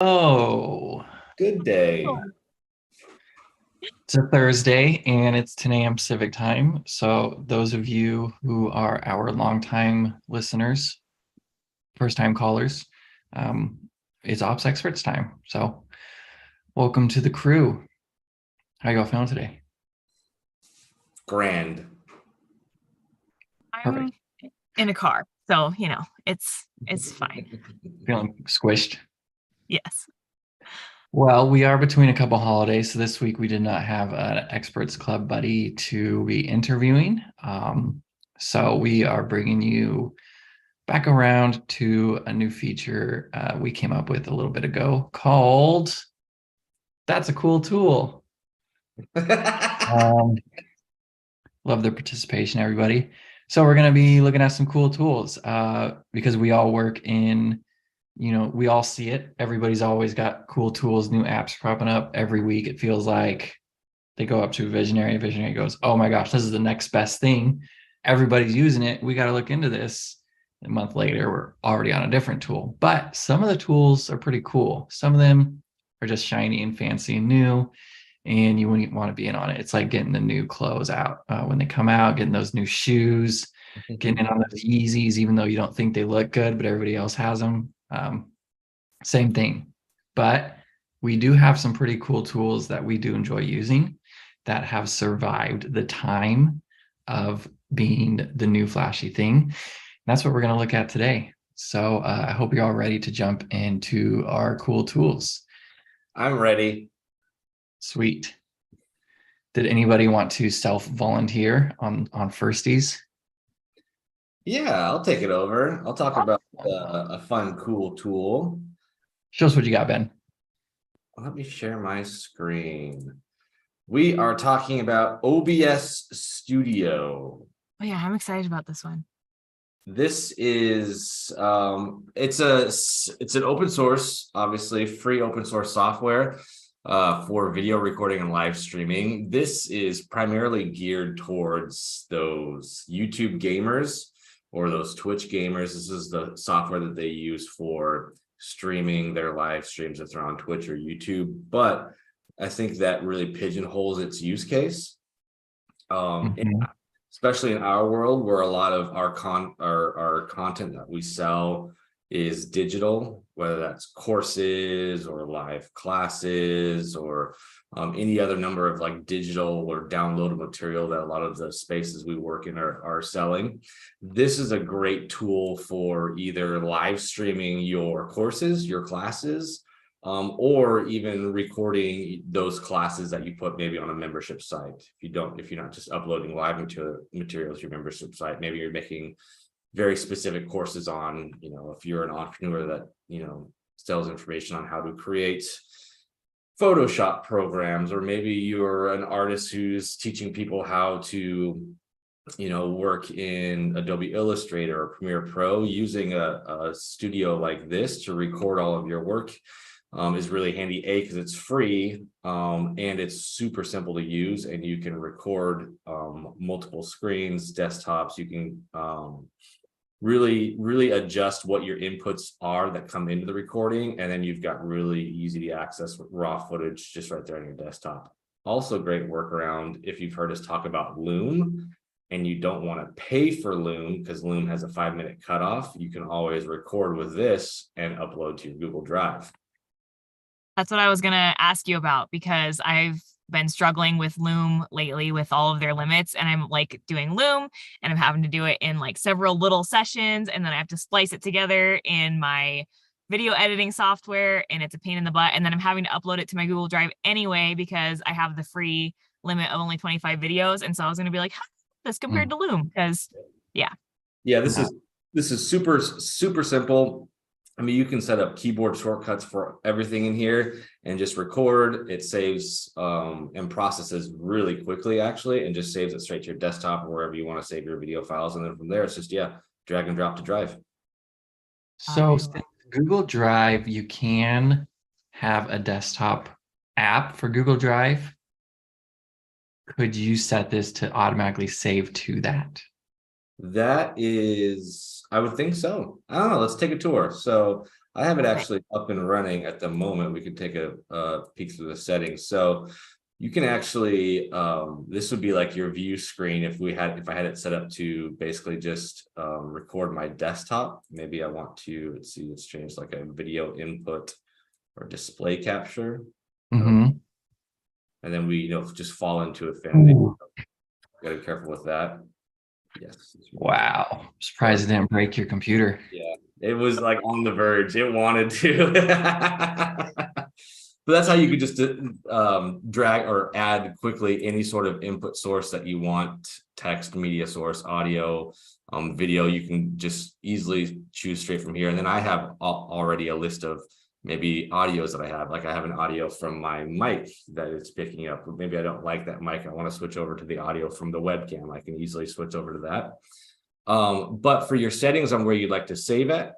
Oh, Good day. Oh, it's a Thursday and it's 10 a.m. Pacific time. So, those of you who are our longtime listeners, first time callers, um, it's Ops Experts time. So, welcome to the crew. How you all feeling today? Grand. I'm Perfect. in a car, so it's fine. Feeling squished. Yes. Well, we are between a couple holidays, so this week we did not have an Experts Club buddy to be interviewing. So, we are bringing you back around to a new feature we came up with a little bit ago called That's a Cool Tool. Um, love the participation, everybody. So we're going to be looking at some cool tools because we all work in, we all see it. Everybody's always got cool tools, new apps popping up every week. It feels like they go up to a visionary goes, oh my gosh, this is the next best thing. Everybody's using it. We got to look into this. A month later, we're already on a different tool. But some of the tools are pretty cool. Some of them are just shiny and fancy and new, and you wouldn't want to be in on it. It's like getting the new clothes out when they come out, getting those new shoes, getting in on those Yeezys, even though you don't think they look good, but everybody else has them. Same thing. But we do have some pretty cool tools that we do enjoy using that have survived the time of being the new flashy thing. That's what we're going to look at today. So I hope you're all ready to jump into our cool tools. I'm ready. Sweet. Did anybody want to self-volunteer on firsties? Yeah, I'll take it over. I'll talk about a fun, cool tool. Show us what you got, Ben. Let me share my screen. We are talking about OBS Studio. Oh yeah, I'm excited about this one. This is it's an open source, obviously free open source software for video recording and live streaming. This is primarily geared towards those YouTube gamers or those Twitch gamers. This is the software that they use for streaming their live streams if they're on Twitch or YouTube. But I think that really pigeonholes its use case. Especially in our world where a lot of our content that we sell is digital, whether that's courses or live classes or any other number of like digital or downloadable material that a lot of the spaces we work in are selling. This is a great tool for either live streaming your courses, your classes, or even recording those classes that you put maybe on a membership site. If you're not just uploading live materials to your membership site, maybe you're making very specific courses on, if you're an entrepreneur that, sells information on how to create Photoshop programs, or maybe you're an artist who's teaching people how to work in Adobe Illustrator or Premiere Pro. Using a studio like this to record all of your work is really handy, because it's free and it's super simple to use, and you can record multiple screens, desktops. You can really adjust what your inputs are that come into the recording, and then you've got really easy to access raw footage just right there on your desktop. Also great workaround if you've heard us talk about Loom and you don't want to pay for Loom because Loom has a 5-minute cutoff, you can always record with this and upload to your Google Drive. That's what I was gonna ask you about, because I've been struggling with Loom lately with all of their limits, and I'm like doing Loom and I'm having to do it in like several little sessions, and then I have to splice it together in my video editing software, and it's a pain in the butt, and then I'm having to upload it to my Google Drive anyway because I have the free limit of only 25 videos. And so I was gonna be like, how is this compared to Loom? Because yeah. This is super simple. I mean, you can set up keyboard shortcuts for everything in here and just record. It saves and processes really quickly, actually, and just saves it straight to your desktop or wherever you want to save your video files. And then from there, it's just, drag and drop to Drive. So Google Drive, you can have a desktop app for Google Drive. Could you set this to automatically save to that? That is, I would think so. I don't know. Let's take a tour. So I have it Okay. actually up and running at the moment. We could take a peek through the settings. So you can actually, this would be like your view screen if I had it set up to basically just record my desktop. Maybe I want to, let's see, let's change like a video input or display capture. Mhm. And then we, just fall into a fantasy. Ooh. Gotta be careful with that. Yes. Wow. Surprised it didn't break your computer. Yeah, it was like on the verge. It wanted to. But that's how you could just drag or add quickly any sort of input source that you want, text, media source, audio, video. You can just easily choose straight from here. And then I have already a list of maybe audios that I have. Like I have an audio from my mic that it's picking up. Maybe I don't like that mic. I want to switch over to the audio from the webcam. I can easily switch over to that. But for your settings on where you'd like to save it,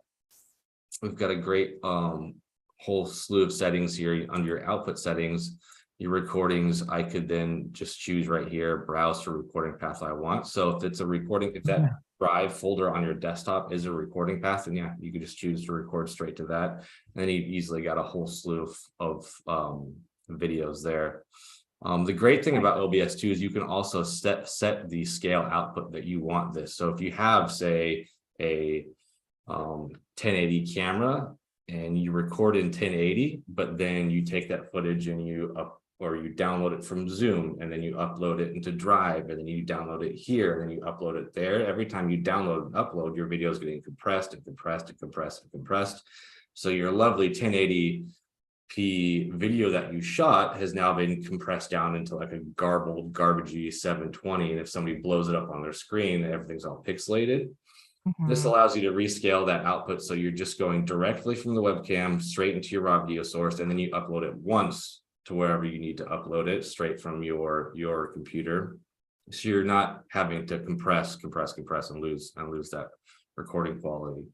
we've got a great whole slew of settings here under your output settings. Your recordings, I could then just choose right here, browse to recording path I want. So if it's a recording, if that drive folder on your desktop is a recording path, then yeah, you could just choose to record straight to that. And then you've easily got a whole slew of videos there. The great thing about OBS too is you can also set the scale output that you want this. So if you have, say, a 1080 camera and you record in 1080, but then you take that footage and you download it from Zoom, and then you upload it into Drive, and then you download it here, and then you upload it there. Every time you download and upload, your video is getting compressed and compressed and compressed and compressed. So your lovely 1080p video that you shot has now been compressed down into like a garbled, garbagey 720. And if somebody blows it up on their screen, everything's all pixelated. This allows you to rescale that output. So you're just going directly from the webcam straight into your raw video source, and then you upload it once to wherever you need to upload it straight from your computer. So you're not having to compress and lose that recording quality.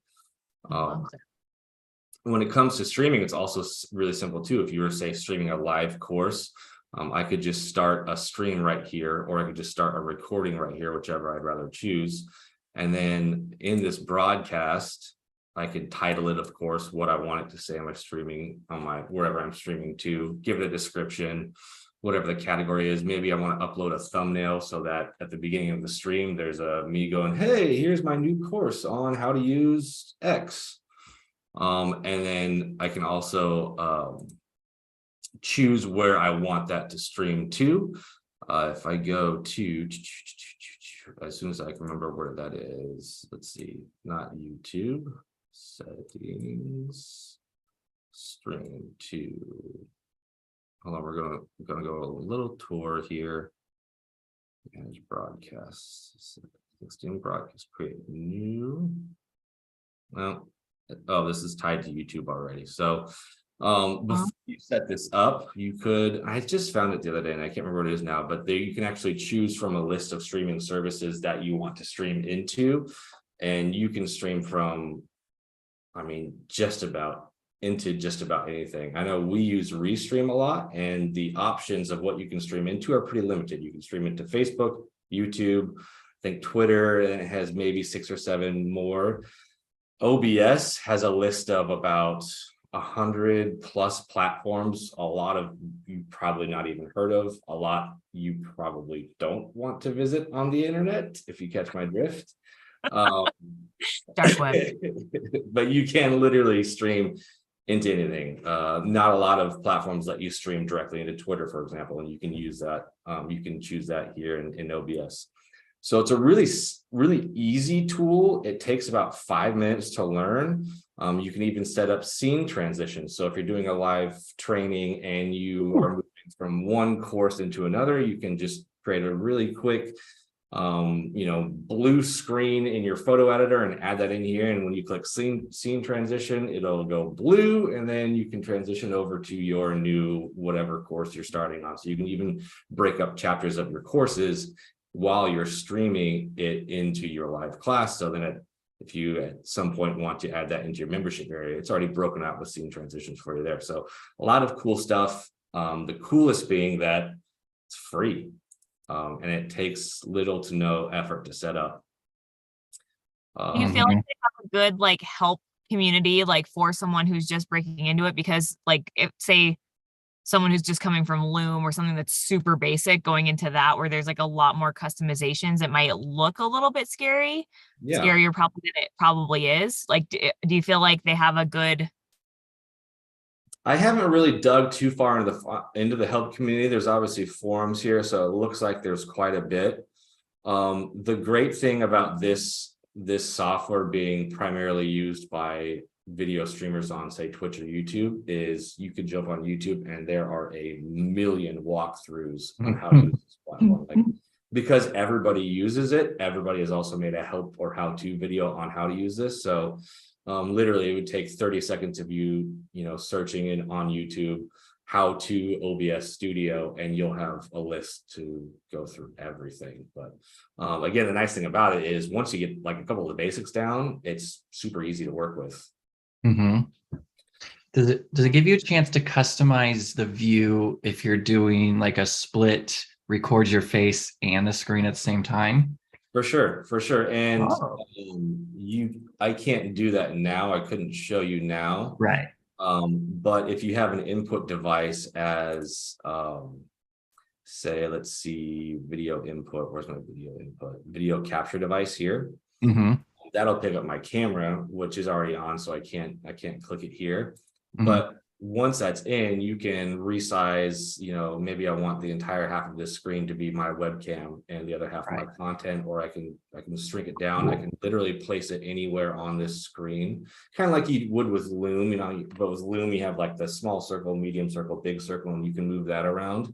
When it comes to streaming, it's also really simple too. If you were, say, streaming a live course, I could just start a stream right here, or I could just start a recording right here, whichever I'd rather choose. And then in this broadcast, I could title it, of course, what I want it to say. Am I streaming on wherever I'm streaming to, give it a description, whatever the category is. Maybe I want to upload a thumbnail so that at the beginning of the stream, there's me going, hey, here's my new course on how to use X. And then I can also choose where I want that to stream to. If I go to, as soon as I can remember where that is, let's see, not YouTube, settings, stream to, hold on, we're gonna go a little tour here. Manage broadcasts, 16 broadcast, create new. Well, oh, this is tied to YouTube already. So before you set this up, you could, I just found it the other day and I can't remember what it is now, but there you can actually choose from a list of streaming services that you want to stream into, and you can stream from, I mean, just about anything. I know we use Restream a lot, and the options of what you can stream into are pretty limited. You can stream into Facebook, YouTube, I think Twitter, and it has maybe 6 or 7 more. OBS has a list of about 100 plus platforms, a lot of you probably not even heard of, a lot you probably don't want to visit on the internet, if you catch my drift. Dark web. But you can literally stream into anything. Not a lot of platforms let you stream directly into Twitter, for example, and you can use that. You can choose that here in OBS. So it's a really, really easy tool. It takes about 5 minutes to learn. You can even set up scene transitions. So if you're doing a live training and you are moving from one course into another, you can just create a really quick, blue screen in your photo editor and add that in here. And when you click scene transition, it'll go blue, and then you can transition over to your new whatever course you're starting on. So you can even break up chapters of your courses while you're streaming it into your live class. So then if you at some point want to add that into your membership area, it's already broken out with scene transitions for you there. So a lot of cool stuff. The coolest being that it's free, and it takes little to no effort to set up. Do you feel like they have a good help community, like for someone who's just breaking into it? Because like if say someone who's just coming from Loom or something that's super basic going into that where there's like a lot more customizations, it might look a little bit scary. Yeah. Scarier probably than it probably is. Like do you feel like they have a good I haven't really dug too far into the help community. There's obviously forums here, so it looks like there's quite a bit. The great thing about this software being primarily used by video streamers on, say, Twitch or YouTube is you could jump on YouTube and there are a million walkthroughs on how to use this platform. Like, because everybody uses it, everybody has also made a help or how-to video on how to use this. So literally it would take 30 seconds of you searching in on YouTube how to OBS Studio, and you'll have a list to go through everything. But again, the nice thing about it is once you get like a couple of the basics down, it's super easy to work with. Does it give you a chance to customize the view if you're doing like a split, record your face and the screen at the same time? For sure. And I can't do that now. I couldn't show you now. Right. But if you have an input device as say, let's see, video input, where's my video input? Video capture device here. That'll pick up my camera, which is already on, so I can't click it here. But once that's in, you can resize, maybe I want the entire half of this screen to be my webcam and the other half my content, or I can shrink it down. I can literally place it anywhere on this screen, kind of like you would with Loom, but with Loom, you have like the small circle, medium circle, big circle, and you can move that around.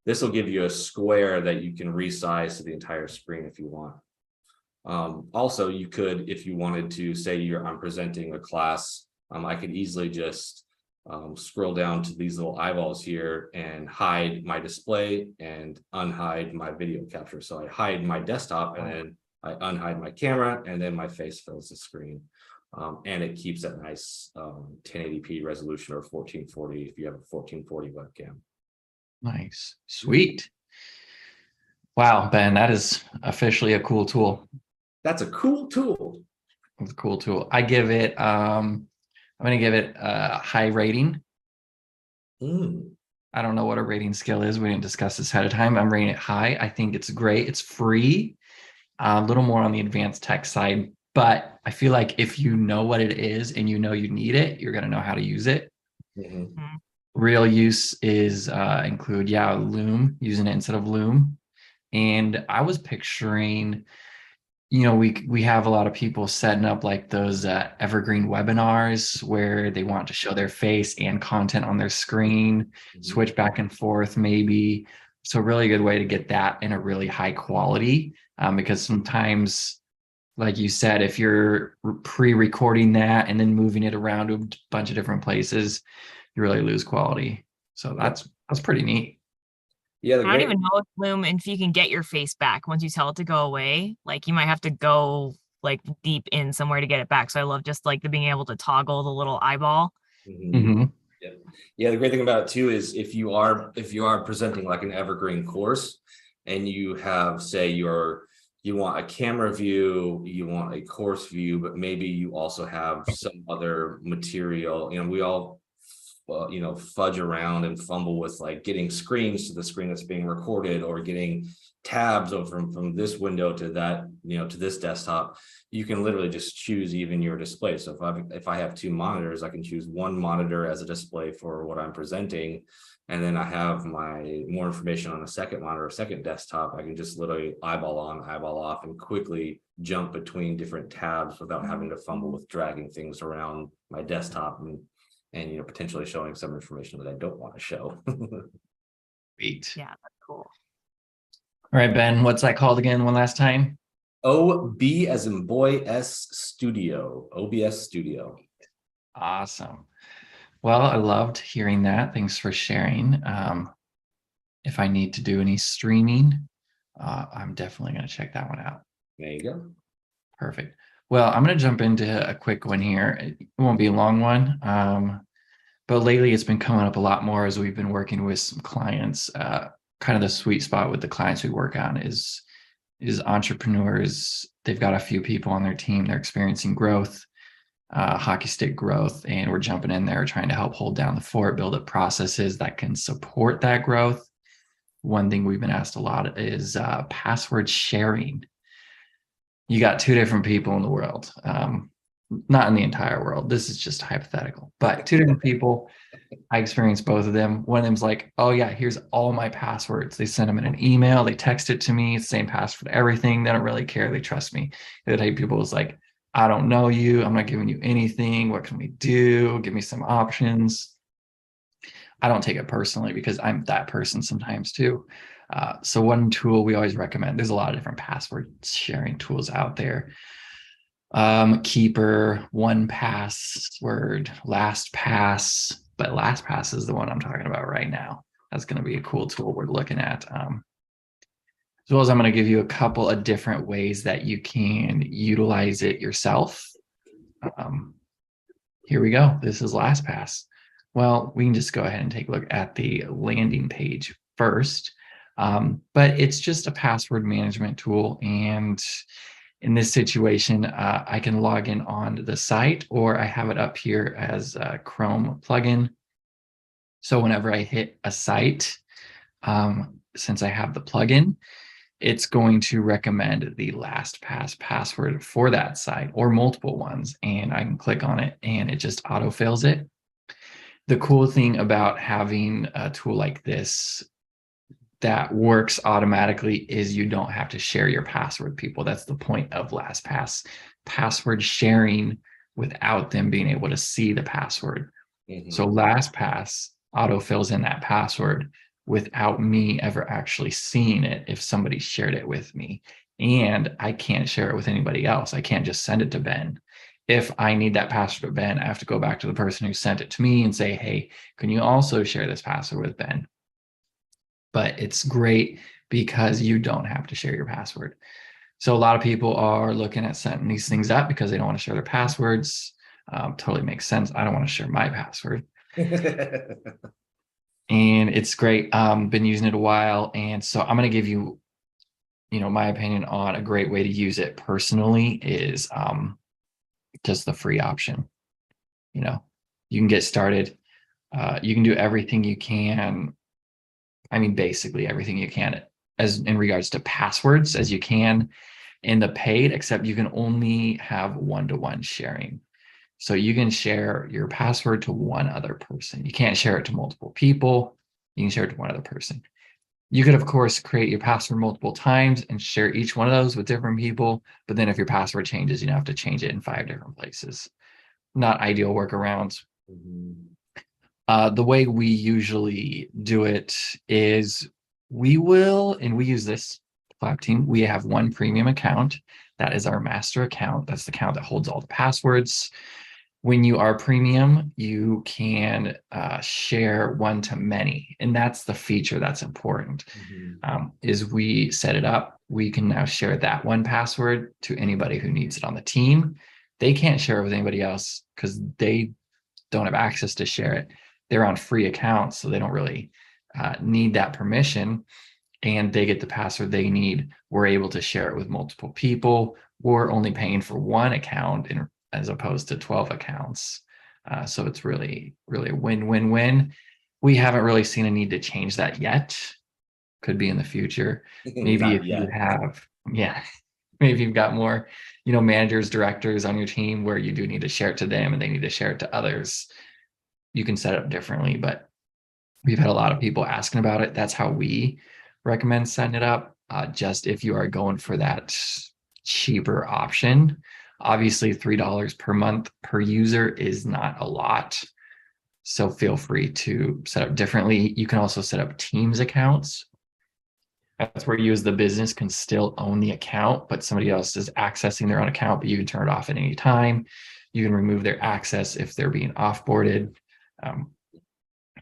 This will give you a square that you can resize to the entire screen if you want. Also, you could, if you wanted to, say I'm presenting a class, I could easily just scroll down to these little eyeballs here and hide my display and unhide my video capture. So I hide my desktop and then I unhide my camera and then my face fills the screen. And it keeps that nice 1080p resolution or 1440 if you have a 1440 webcam. Nice. Sweet. Wow, Ben, that is officially a cool tool. That's a cool tool. It's a cool tool. I give it I'm going to give it a high rating. I don't know what a rating scale is. We didn't discuss this ahead of time. I'm rating it high. I think it's great. It's free, a little more on the advanced tech side, but I feel like if you know what it is and you need it, you're going to know how to use it. Real use is include, Loom, using it instead of Loom. And I was picturing, we have a lot of people setting up like those evergreen webinars where they want to show their face and content on their screen, switch back and forth maybe. So a really good way to get that in a really high quality, because sometimes, like you said, if you're pre-recording that and then moving it around to a bunch of different places, you really lose quality. So that's pretty neat. Yeah, I don't even know if Loom, if you can get your face back once you tell it to go away. Like you might have to go like deep in somewhere to get it back. So I love just like the being able to toggle the little eyeball. Yeah, the great thing about it too is if you are presenting like an evergreen course and you have, say, you want a camera view, you want a course view, but maybe you also have some other material. We all fudge around and fumble with like getting screens to the screen that's being recorded or getting tabs over from this window to that, to this desktop. You can literally just choose even your display. So if I have two monitors, I can choose one monitor as a display for what I'm presenting. And then I have my more information on a second monitor, second desktop. I can just literally eyeball on, eyeball off, and quickly jump between different tabs without having to fumble with dragging things around my desktop and potentially showing some information that I don't want to show. Sweet. Yeah, that's cool. All right, Ben, what's that called again one last time? OB as in boy, S Studio, OBS Studio. Awesome. Well, I loved hearing that. Thanks for sharing. If I need to do any streaming, I'm definitely going to check that one out. There you go. Perfect. Well, I'm going to jump into a quick one here. It won't be a long one, but lately it's been coming up a lot more as we've been working with some clients. Kind of the sweet spot with the clients we work on is entrepreneurs. They've got a few people on their team. They're experiencing growth. hockey stick growth, and we're jumping in there trying to help hold down the fort, build up processes that can support that growth. One thing we've been asked a lot is password sharing. You got two different people in the world, not in the entire world. This is just hypothetical, but two different people. I experienced both of them. One of them's like, oh yeah, here's all my passwords. They send them in an email. They text it to me. Same password, everything. They don't really care. They trust me. The type of people is like, I don't know you. I'm not giving you anything. What can we do? Give me some options. I don't take it personally because I'm that person sometimes too. So one tool we always recommend, there's a lot of different password sharing tools out there. Keeper, 1Password, LastPass, but LastPass is the one I'm talking about right now. That's going to be a cool tool we're looking at. As well as I'm going to give you a couple of different ways that you can utilize it yourself. Here we go. This is LastPass. Well, we can just go ahead and take a look at the landing page first. But it's just a password management tool. And in this situation, I can log in on the site, or I have it up here as a Chrome plugin. So whenever I hit a site, since I have the plugin, it's going to recommend the LastPass password for that site or multiple ones. And I can click on it and it just autofills it. The cool thing about having a tool like this that works automatically is you don't have to share your password with people. That's the point of LastPass, password sharing without them being able to see the password. So LastPass autofills in that password without me ever actually seeing it if somebody shared it with me. And I can't share it with anybody else. I can't just send it to Ben. If I need that password to Ben, I have to go back to the person who sent it to me and say, hey, can you also share this password with Ben? But it's great because you don't have to share your password. So a lot of people are looking at setting these things up because they don't want to share their passwords. Totally makes sense. I don't want to share my password. And it's great. Been using it a while. And so I'm going to give you, my opinion on a great way to use it personally is just the free option. You can get started. You can do everything you can. I mean, basically everything you can as in regards to passwords as you can in the paid, except you can only have one-to-one sharing. So you can share your password to one other person. You can't share it to multiple people. You can share it to one other person. You could, of course, create your password multiple times and share each one of those with different people. But then if your password changes, you have to change it in 5 different places. Not ideal workarounds. The way we usually do it is we use this Clap Team. We have one premium account. That is our master account. That's the account that holds all the passwords. When you are premium, you can share one-to-many, and that's the feature that's important. Is we set it up, we can now share that one password to anybody who needs it on the team. They can't share it with anybody else because they don't have access to share it. They're on free accounts, so they don't really need that permission, and they get the password they need. We're able to share it with multiple people. We're only paying for one account as opposed to 12 accounts. So it's really, really a win-win-win. We haven't really seen a need to change that yet. Could be in the future. Maybe if you have, maybe you've got more, managers, directors on your team where you do need to share it to them and they need to share it to others. You can set it up differently, but we've had a lot of people asking about it. That's how we recommend setting it up. Just if you are going for that cheaper option, obviously $3 per month per user is not a lot. So feel free to set up differently. You can also set up Teams accounts. That's where you as the business can still own the account, but somebody else is accessing their own account, but you can turn it off at any time. You can remove their access if they're being offboarded.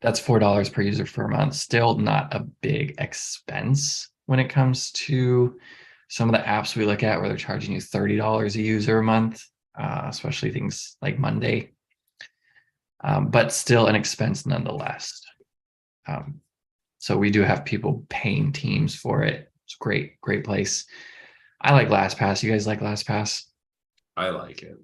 That's $4 per user per month. Still not a big expense when it comes to some of the apps we look at where they're charging you $30 a user a month, especially things like Monday, but still an expense nonetheless. So we do have people paying Teams for it. It's a great place. I like LastPass. You guys like LastPass? I like it.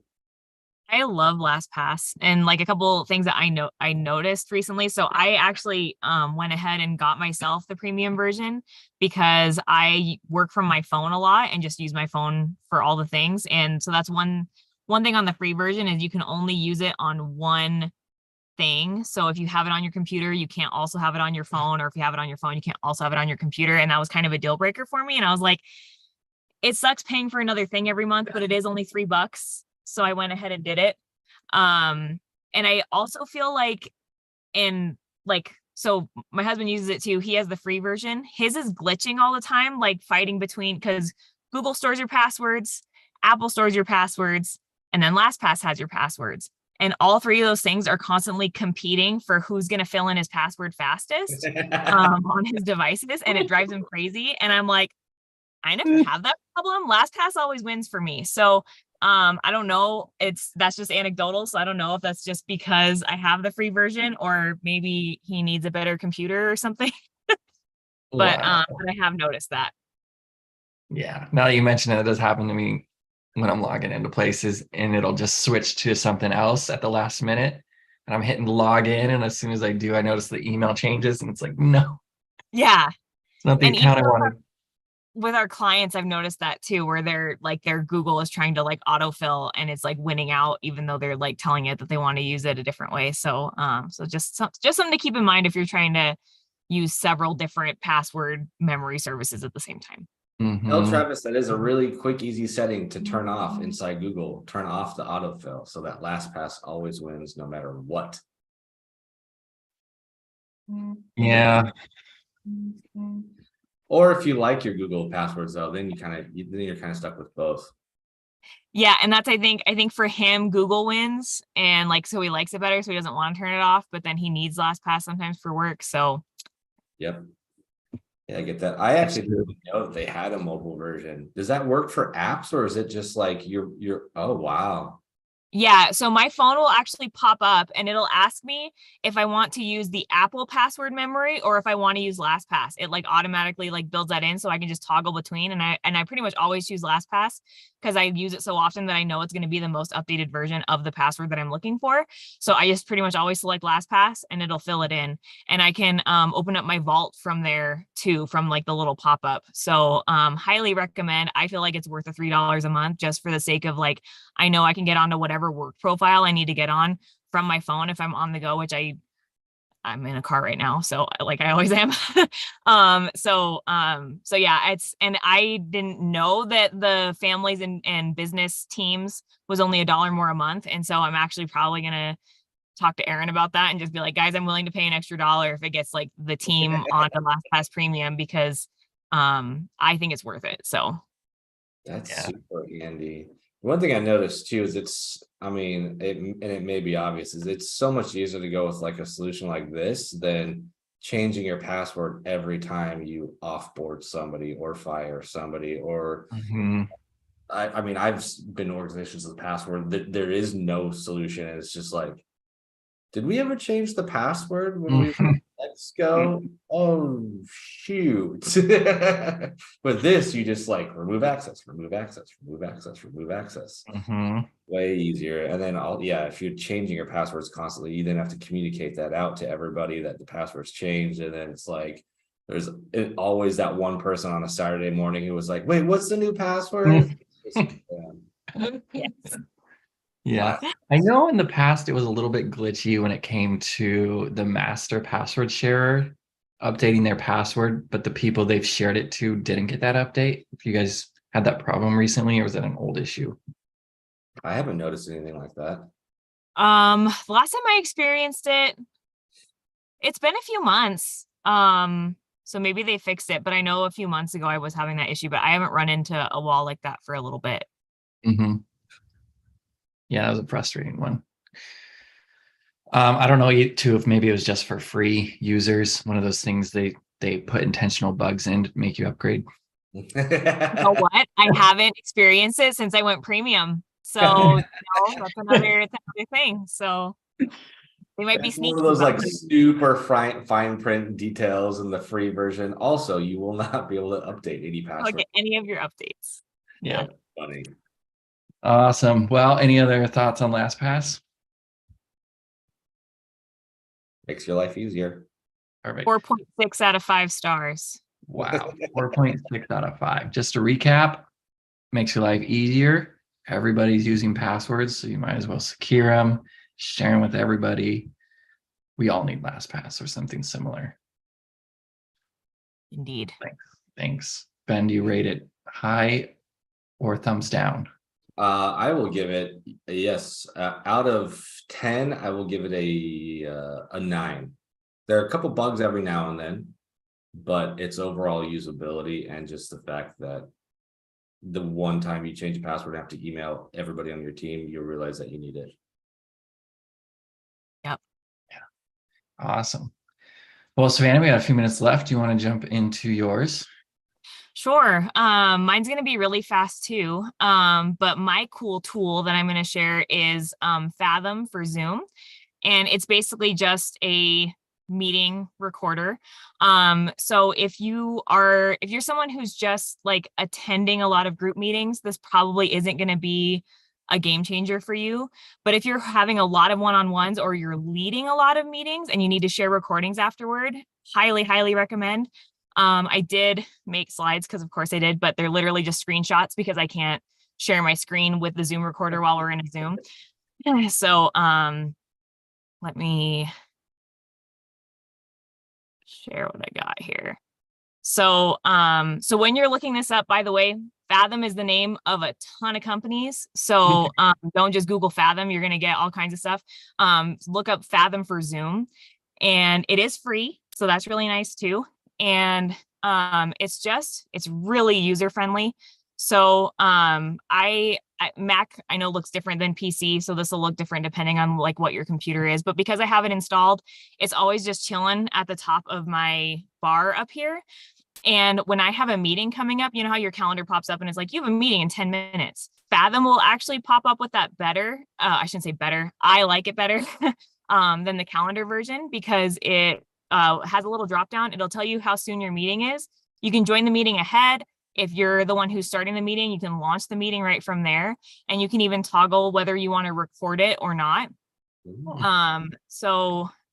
I love LastPass, and like a couple things that I noticed recently. So I actually went ahead and got myself the premium version because I work from my phone a lot and just use my phone for all the things. And so that's one thing on the free version is you can only use it on one thing. So if you have it on your computer, you can't also have it on your phone, or if you have it on your phone, you can't also have it on your computer. And that was kind of a deal breaker for me. And I was like, it sucks paying for another thing every month, but it is only $3. So I went ahead and did it. And I also feel like so my husband uses it too. He has the free version. His is glitching all the time, like fighting between, because Google stores your passwords, Apple stores your passwords, and then LastPass has your passwords. And all three of those things are constantly competing for who's going to fill in his password fastest on his devices. And it drives him crazy. And I'm like, I never have that problem. LastPass always wins for me. So I don't know. That's just anecdotal. So I don't know if that's just because I have the free version, or maybe he needs a better computer or something. But Wow. I have noticed that. Yeah. Now that you mention it, it does happen to me when I'm logging into places, and it'll just switch to something else at the last minute. And I'm hitting log in, and as soon as I do, I notice the email changes, and it's like, no, Yeah. it's not the And account I even wanted. with our clients, I've noticed that too, where their Google is trying to like autofill, and it's like winning out, even though they're like telling it that they want to use it a different way. So so just something to keep in mind if you're trying to use several different password memory services at the same time. Tell Mhm. Travis that is a really quick, easy setting to turn off inside Google. Turn off the autofill so that LastPass always wins no matter what. Yeah. Or if you like your Google passwords though, then you're kind of stuck with both. Yeah, and that's I think for him, Google wins, and like so he likes it better, so he doesn't want to turn it off, but then he needs LastPass sometimes for work. So Yep. Yeah, I get that. I That's actually true. didn't know that they had a mobile version. Does that work for apps, or is it just like oh wow. yeah, so my phone will actually pop up and it'll ask me if I want to use the Apple password memory or if I want to use LastPass. It like automatically like builds that in so I can just toggle between, and I pretty much always choose LastPass because I use it so often that I know it's going to be the most updated version of the password that I'm looking for. So I just pretty much always select LastPass and it'll fill it in. And I can open up my vault from there too, from like the little pop-up. So highly recommend. I feel like it's worth the $3 a month just for the sake of like I know I can get onto whatever work profile I need to get on from my phone if I'm on the go, which I'm in a car right now, so like I always am. So yeah, and I didn't know that the families and business teams was only $1 more a month, and so I'm actually probably gonna talk to Aaron about that and just be like, guys, I'm willing to pay an extra $1 if it gets like the team on the LastPass premium because I think it's worth it. So That's Yeah. super handy. One thing I noticed too is it may be obvious, is it's so much easier to go with like a solution like this than changing your password every time you offboard somebody or fire somebody. Or Mhm. I mean, I've been in organizations with password that there is no solution. And it's just like, did we ever change the password when we let's go? Oh shoot. With this, you just like remove access, remove access, remove access, remove access. Mhm. Way easier. And then if you're changing your passwords constantly, you then have to communicate that out to everybody that the password's changed. And then it's like there's always that one person on a Saturday morning who was like, wait, what's the new password? yes. Yeah. I know in the past it was a little bit glitchy when it came to the master password sharer updating their password, but the people they've shared it to didn't get that update. If you guys had that problem recently, or was that an old issue? I haven't noticed anything like that. The last time I experienced it, it's been a few months. So maybe they fixed it, but I know a few months ago I was having that issue, but I haven't run into a wall like that for a little bit. Hmm. Yeah, that was a frustrating one. I don't know too if maybe it was just for free users, one of those things they put intentional bugs in to make you upgrade. You know what? I haven't experienced it since I went premium. So that's another thing. So they might be It's one sneaky of those about like it. super fine print details in the free version. Also, you will not be able to update any I'll password. get any of your updates. Yeah. Funny. Awesome. Well, any other thoughts on LastPass? Makes your life easier. Perfect. 4.6 out of 5 stars. Wow. 4.6 out of 5. Just to recap, makes your life easier. Everybody's using passwords, so you might as well secure them, share them with everybody. We all need LastPass or something similar. Indeed. Thanks. Ben, do you rate it high or thumbs down? I will give it a yes. Out of 10, I will give it a 9. There are a couple bugs every now and then, but it's overall usability and just the fact that the one time you change a password and have to email everybody on your team, you'll realize that you need it. Yep. Awesome. Well, Savannah, we got a few minutes left. Do you want to jump into yours? Sure. Mine's going to be really fast too. But my cool tool that I'm going to share is Fathom for Zoom. And it's basically just a meeting recorder. So if you're someone who's just like attending a lot of group meetings, this probably isn't going to be a game changer for you. But if you're having a lot of one-on-ones or you're leading a lot of meetings and you need to share recordings afterward, highly, highly recommend. I did make slides because of course I did, but they're literally just screenshots because I can't share my screen with the Zoom recorder while we're in a Zoom. So let me share what I got here. So when you're looking this up, by the way, Fathom is the name of a ton of companies. So don't just Google Fathom, you're gonna get all kinds of stuff. Look up Fathom for Zoom, and it is free. So that's really nice too. And it's really user friendly. So Mac I know looks different than PC, so this will look different depending on like what your computer is. But because I have it installed, it's always just chilling at the top of my bar up here. And when I have a meeting coming up, you know how your calendar pops up and it's like, you have a meeting in 10 minutes. Fathom will actually pop up with that better. I shouldn't say better. I like it better than the calendar version because it has a little drop down. It'll tell you how soon your meeting is. You can join the meeting ahead. If you're the one who's starting the meeting, you can launch the meeting right from there. And you can even toggle whether you want to record it or not.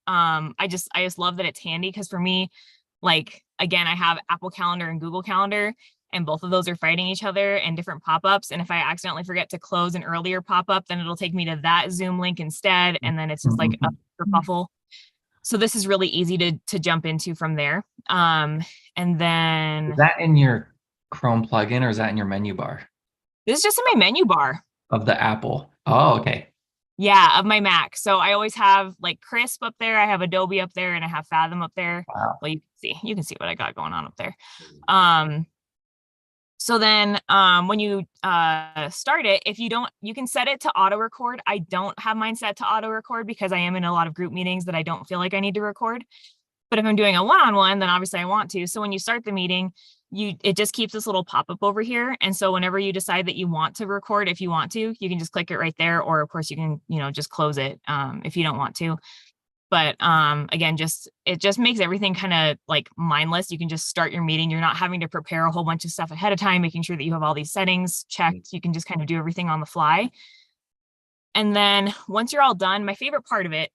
I just love that it's handy because for me, like, again, I have Apple Calendar and Google Calendar, and both of those are fighting each other and different pop-ups. And if I accidentally forget to close an earlier pop-up, then it'll take me to that Zoom link instead. And then it's just like a kerfuffle. So this is really easy to jump into from there. And then Is that in your Chrome plugin or is that in your menu bar this is just in my menu bar. of the Apple? Oh, okay. Yeah, of my Mac. So I always have like Crisp up there. I have Adobe up there, and I have Fathom up there. Wow. Well, you can see what I got going on up there. So then when you start it, you can set it to auto record. I don't have mine set to auto record because I am in a lot of group meetings that I don't feel like I need to record. But if I'm doing a one-on-one, then obviously I want to. So when you start the meeting, it just keeps this little pop-up over here. And so whenever you decide that you want to record, if you want to, you can just click it right there. Or of course you can, just close it if you don't want to. But again, it just makes everything kind of like mindless. You can just start your meeting. You're not having to prepare a whole bunch of stuff ahead of time, making sure that you have all these settings checked. You can just kind of do everything on the fly. And then once you're all done, my favorite part of it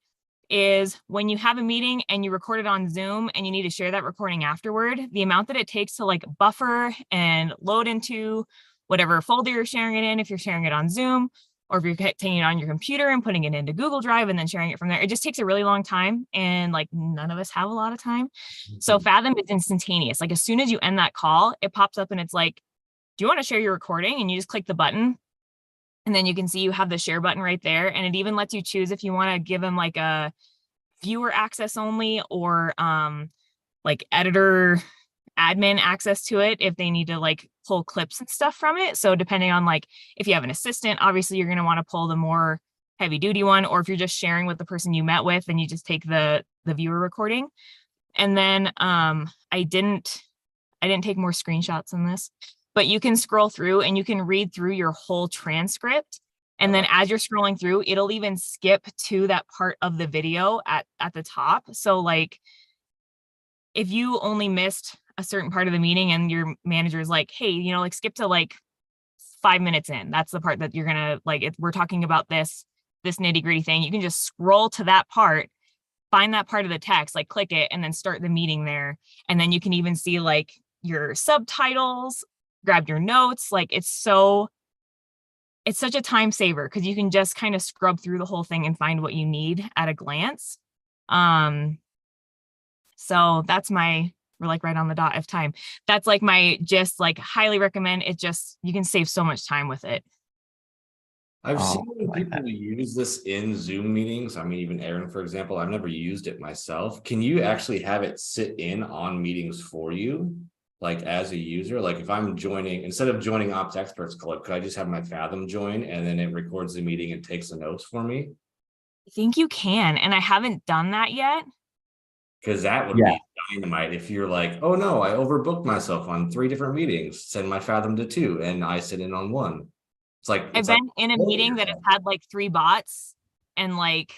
is when you have a meeting and you record it on Zoom and you need to share that recording afterward, the amount that it takes to like buffer and load into whatever folder you're sharing it in, if you're sharing it on Zoom, or if you're taking it on your computer and putting it into Google Drive and then sharing it from there, it just takes a really long time. And like none of us have a lot of time. So Fathom is instantaneous. Like as soon as you end that call, it pops up and it's like, do you want to share your recording? And you just click the button. And then you can see you have the share button right there. And it even lets you choose if you want to give them like a viewer access only or like editor admin access to it if they need to like pull clips and stuff from it. So depending on like if you have an assistant, obviously you're going to want to pull the more heavy duty one, or if you're just sharing with the person you met with, then you just take the viewer recording. And then I didn't take more screenshots in this, but you can scroll through and you can read through your whole transcript. And then as you're scrolling through, it'll even skip to that part of the video at the top. So like if you only missed a certain part of the meeting and your manager is like, hey, like skip to like 5 minutes in. That's the part that you're gonna like. If we're talking about this nitty gritty thing, you can just scroll to that part, find that part of the text, like click it, and then start the meeting there. And then you can even see like your subtitles, grab your notes. Like it's such a time saver because you can just kind of scrub through the whole thing and find what you need at a glance. So that's we're like right on the dot of time. That's like my just like highly recommend it. Just, you can save so much time with it. I've Oh, seen I like people use this in Zoom meetings. I mean, even Aaron, for example, I've never used it myself. Can you actually have it sit in on meetings for you? Like as a user, like if I'm joining, instead of joining Ops Experts Club, could I just have my Fathom join and then it records the meeting and takes the notes for me? I think you can, and I haven't done that yet. Because that would Yeah. be dynamite if you're like, oh no, I overbooked myself on 3 different meetings, send my Fathom to 2 and I sit in on 1. I've It's like been in a meeting that has had like 3 bots and like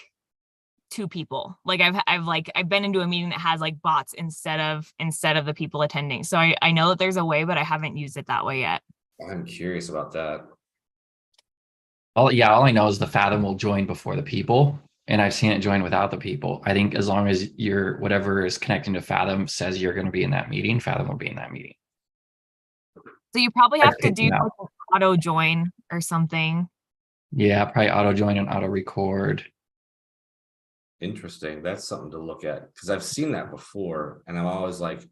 2 people. Like I've been into a meeting that has like bots instead of the people attending. So I know that there's a way, but I haven't used it that way yet. I'm curious about that. All I know is the Fathom will join before the people, and I've seen it join without the people. I think as long as your whatever is connecting to Fathom says you're going to be in that meeting, Fathom will be in that meeting. So you probably have to picked do it out. like an auto join or something. Yeah, probably auto join and auto record. Interesting. That's something to look at because I've seen that before, and I'm always like,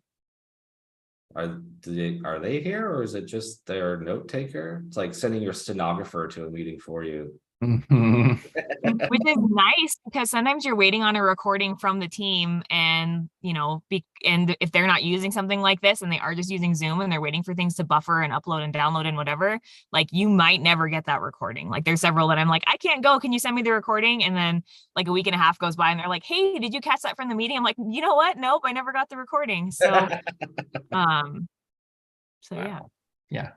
are they here or is it just their note taker? It's like sending your stenographer to a meeting for you. Mhm. Which is nice because sometimes you're waiting on a recording from the team and, and if they're not using something like this and they are just using Zoom and they're waiting for things to buffer and upload and download and whatever, like you might never get that recording. Like there's several that I'm like, I can't go. Can you send me the recording? And then like a week and a half goes by and they're like, hey, did you catch that from the meeting? I'm like, you know what? Nope, I never got the recording. So, yeah. Yeah.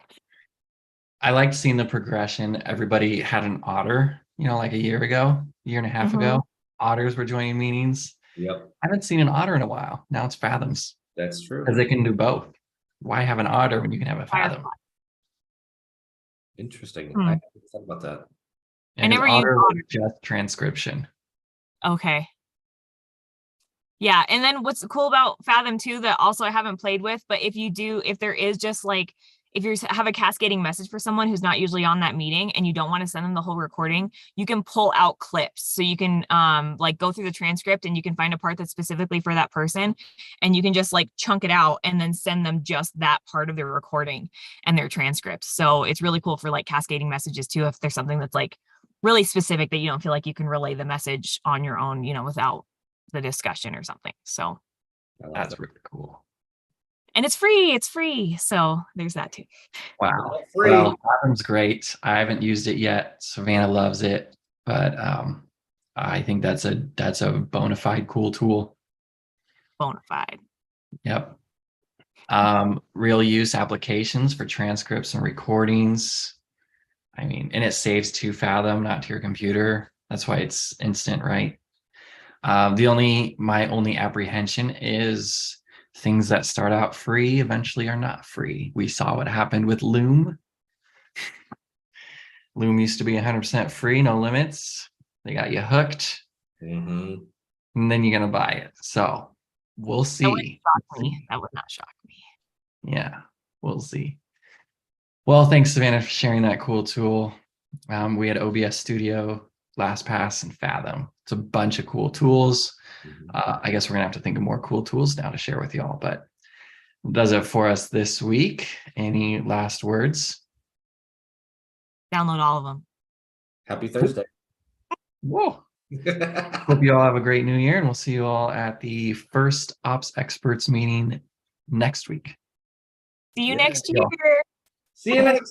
I liked seeing the progression. Everybody had an otter, like a year and a half ago. Otters were joining meetings. Yep, I haven't seen an otter in a while. Now it's Fathoms that's true. because they can do both. Why have an otter when you can have a Fathom? Interesting. I haven't thought about that. And I never used otter Otter. just transcription. Okay. Yeah, and then what's cool about Fathom too that also I haven't played with, but if there is just like if you have a cascading message for someone who's not usually on that meeting and you don't want to send them the whole recording, you can pull out clips. So you can like go through the transcript and you can find a part that's specifically for that person and you can just like chunk it out and then send them just that part of their recording and their transcript. So it's really cool for like cascading messages too if there's something that's like really specific that you don't feel like you can relay the message on your own, without the discussion or something. So that's really cool. And it's free. So there's that too. Wow. Free. Well, Fathom's great. I haven't used it yet. Savannah loves it, but I think that's a bona fide cool tool. Bona fide. Yep. Real use applications for transcripts and recordings. I mean, and it saves to Fathom, not to your computer. That's why it's instant, right? My only apprehension is things that start out free eventually are not free. We saw what happened with Loom. Loom used to be 100% free, no limits. They got you hooked, and then you're gonna buy it. So we'll see. That would not shock me. Yeah, we'll see. Well, thanks, Savannah, for sharing that cool tool. We had OBS Studio, LastPass, and Fathom. It's a bunch of cool tools. I guess we're gonna have to think of more cool tools now to share with y'all, but does it for us this week. Any last words? Download all of them. Happy Thursday. Whoa. Hope you all have a great new year, and we'll see you all at the first Ops Experts meeting next week. See you next year. See you next